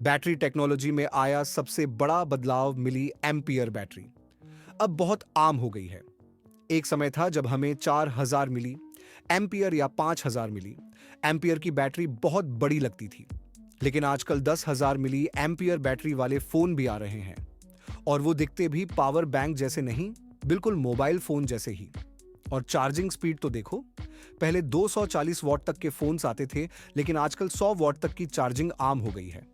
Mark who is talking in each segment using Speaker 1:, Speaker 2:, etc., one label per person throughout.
Speaker 1: Battery technology में आया सबसे बड़ा बदलाव मिली एम्पियर बैटरी। अब बहुत आम हो गई है। एक समय था जब हमें 4000 मिली एम्पियर या 5000 मिली एम्पियर की बैटरी बहुत बड़ी लगती थी। लेकिन आजकल 10,000 मिली एम्पियर बैटरी वाले फोन भी आ रहे हैं, और वो दिखते भी पावर बैंक जैसे नहीं, बिल्कुल मोबाइल फोन जैसे ही। और चार्जिंग स्पीड तो देखो, पहले 240 वॉट तक के फोन्स आते थे, लेकिन आजकल 100 वॉट तक की चार्जिंग आम हो गई है।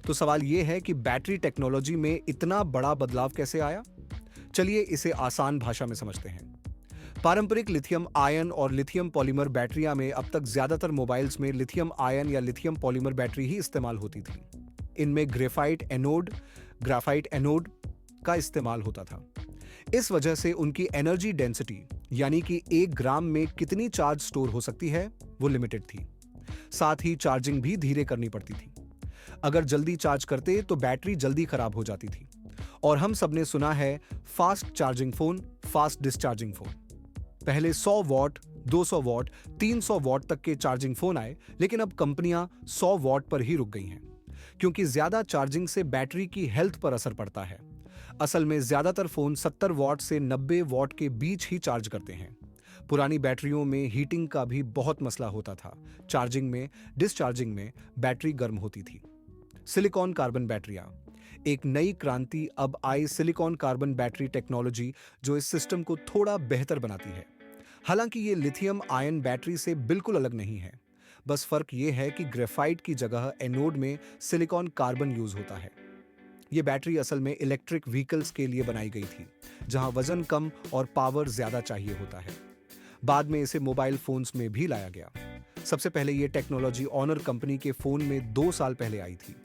Speaker 1: तो सवाल यह है कि बैटरी टेक्नोलॉजी में इतना बड़ा बदलाव कैसे आया? चलिए इसे आसान भाषा में समझते हैं। पारंपरिक लिथियम आयन और लिथियम पॉलीमर बैटरियां में अब तक ज्यादातर मोबाइल्स में लिथियम आयन या लिथियम पॉलीमर बैटरी ही इस्तेमाल होती थी। इनमें ग्राफाइट एनोड का इस्तेमाल होता था। इस वजह से उनकी एनर्जी डेंसिटी, यानी कि 1 ग्राम में कितनी चार्ज स्टोर हो सकती है, वो लिमिटेड थी। साथ ही चार्जिंग भी धीरे करनी पड़ती थी। अगर जल्दी चार्ज करते तो बैटरी जल्दी खराब हो जाती थी। और हम सबने सुना है fast charging phone, fast discharging phone. पहले 100 वॉट, 200 वॉट, 300 वॉट तक के चार्जिंग फोन आए, लेकिन अब कंपनियां 100 वॉट पर ही रुक गई हैं, क्योंकि ज्यादा चार्जिंग से बैटरी की हेल्थ पर असर पड़ता है। असल में ज्यादातर फोन 70 वॉट से 90 वॉट के बीच ही चार्ज करते हैं। पुरानी बैटरियों में हीटिंग का भी बहुत मसला होता था। चार्जिंग में, डिस्चार्जिंग में बैटरी गर्म होती थी। सिलिकॉन कार्बन बैटरियां, एक नई क्रांति अब आई सिलिकॉन कार्बन बैटरी टेक्नोलॉजी, जो इस सिस्टम को थोड़ा बेहतर बनाती है। हालांकि ये लिथियम आयन बैटरी से बिल्कुल अलग नहीं है। बस फर्क ये है कि ग्रेफाइट की जगह एनोड में सिलिकॉन कार्बन यूज होता है। ये बैटरी असल में इलेक्ट्रिक व्हीकल्स के लिए बनाई गई थी, जहां वजन कम और पावर ज्यादा चाहिए होता है। बाद में इसे मोबाइल फोन्स में भी लाया गया। सबसे पहले ये टेक्नोलॉजी ऑनर कंपनी के फोन में 2 साल पहले आई थी,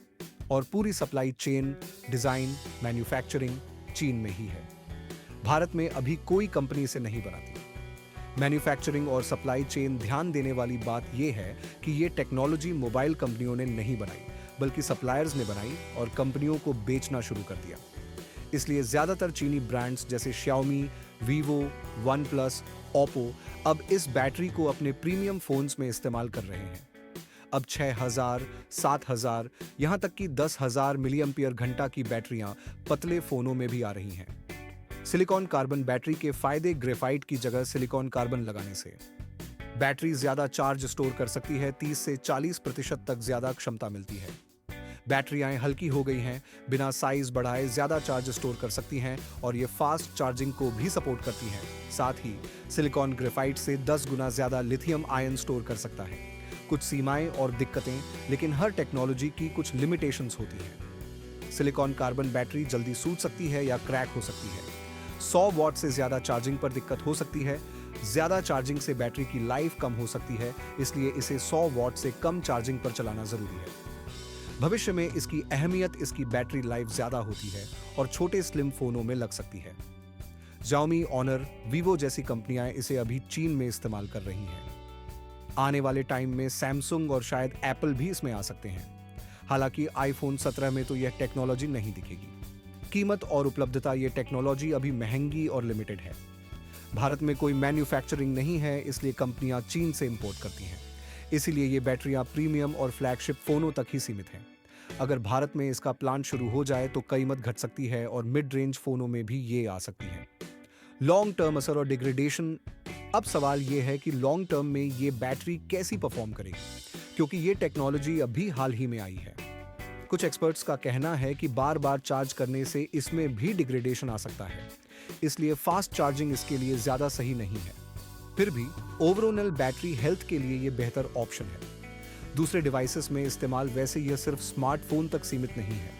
Speaker 1: और पूरी सप्लाई चेन, डिजाइन, मैन्युफैक्चरिंग चीन में ही है। भारत में अभी कोई कंपनी इसे नहीं बनाती। मैन्युफैक्चरिंग और सप्लाई चेन ध्यान देने वाली बात यह है कि ये टेक्नोलॉजी मोबाइल कंपनियों ने नहीं बनाई, बल्कि सप्लायर्स ने बनाई और कंपनियों को बेचना शुरू कर दिया। इसलिए ज्यादातर चीनी ब्रांड्स जैसे Xiaomi, Vivo, OnePlus, Oppo अब इस बैटरी को अपने प्रीमियम फोन्स में इस्तेमाल कर रहे हैं। अब 6000, 7000, यहां तक कि 10,000 मिली एम्पियर घंटा की बैटरियां पतले फोनों में भी आ रही हैं। सिलिकॉन कार्बन बैटरी के फायदे ग्रेफाइट की जगह सिलिकॉन कार्बन लगाने से। बैटरी ज्यादा चार्ज स्टोर कर सकती है, 30 से 40% तक ज्यादा क्षमता मिलती है। बैटरियां हल्की हो गई हैं, बिना साइज बढ़ाए ज्यादा चार्ज स्टोर कर सकती हैं, और ये फास्ट चार्जिंग को भी सपोर्ट करती हैं। साथ ही सिलिकॉन ग्रेफाइट से 10 गुना ज्यादा लिथियम आयन स्टोर कर सकता है। कुछ सीमाएं और दिक्कतें, लेकिन हर टेक्नोलॉजी की कुछ लिमिटेशंस होती हैं। सिलिकॉन कार्बन बैटरी जल्दी सूज सकती है या क्रैक हो सकती है। 100 वॉट से ज्यादा चार्जिंग पर दिक्कत हो सकती है। ज्यादा चार्जिंग से बैटरी की लाइफ कम हो सकती है, इसलिए इसे 100 वॉट से कम चार्जिंग पर चलाना जरूरी है। भविष्य में इसकी अहमियत इसकी बैटरी लाइफ ज्यादा होती है और छोटे स्लिम फोनों में लग सकती है। Xiaomi, Honor, Vivo जैसी कंपनियां इसे अभी चीन में इस्तेमाल कर रही हैं। आने वाले टाइम में सैमसंग और शायद एप्पल भी इसमें आ सकते हैं। हालांकि आईफोन 17 में तो यह टेक्नोलॉजी नहीं दिखेगी। कीमत और उपलब्धता, ये टेक्नोलॉजी अभी महंगी और लिमिटेड है। भारत में कोई मैन्युफैक्चरिंग नहीं है, इसलिए कंपनियां चीन से इंपोर्ट करती हैं। इसीलिए ये बैटरियां प्रीमियम और फ्लैगशिप फोनों तक ही सीमित हैं। अगर भारत में इसका प्लांट शुरू हो जाए तो कीमत घट सकती है और मिड रेंज फोनों में भी ये आ सकती है। लॉन्ग टर्म असर और डिग्रेडेशन। अब सवाल यह है कि लॉन्ग टर्म में ये बैटरी कैसी परफॉर्म करेगी, क्योंकि ये टेक्नोलॉजी अभी हाल ही में आई है। कुछ एक्सपर्ट्स का कहना है कि बार बार चार्ज करने से इसमें भी डिग्रेडेशन आ सकता है, इसलिए फास्ट चार्जिंग इसके लिए ज्यादा सही नहीं है। फिर भी ओवरऑल बैटरी हेल्थ के लिए ये बेहतर ऑप्शन है। दूसरे डिवाइसेस में इस्तेमाल वैसे यह सिर्फ स्मार्टफोन तक सीमित नहीं है।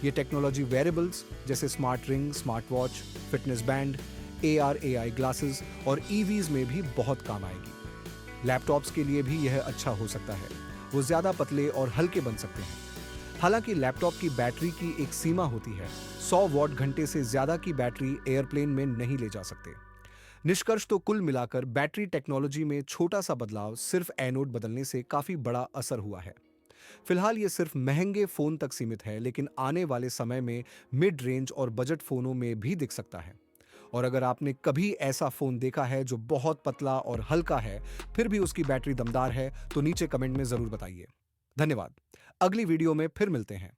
Speaker 1: ये टेक्नोलॉजी वेरेबल्स जैसे smart ring, smart watch, fitness band, AR AI glasses और EVs में भी बहुत काम आएगी। लैपटॉप्स के लिए भी यह अच्छा हो सकता है, वो ज्यादा पतले और हल्के बन सकते हैं। हालांकि लैपटॉप की बैटरी की एक सीमा होती है, 100 वॉट घंटे से ज्यादा की बैटरी एयरप्लेन में नहीं ले जा सकते। निष्कर्ष तो कुल मिलाकर बैटरी टेक्नोलॉजी में छोटा सा बदलाव, सिर्फ एनोड बदलने से काफी बड़ा असर हुआ है। फिलहाल ये सिर्फ महंगे फोन तक सीमित है, लेकिन आने वाले समय में मिड रेंज और बजट फोनों में भी दिख सकता है। और अगर आपने कभी ऐसा फोन देखा है जो बहुत पतला और हल्का है, फिर भी उसकी बैटरी दमदार है, तो नीचे कमेंट में जरूर बताइए। धन्यवाद। अगली वीडियो में फिर मिलते हैं।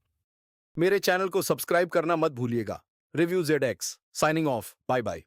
Speaker 2: मेरे चैनल को सब्सक्राइब करना मत भूलिएगा। Review ZX signing off, bye bye.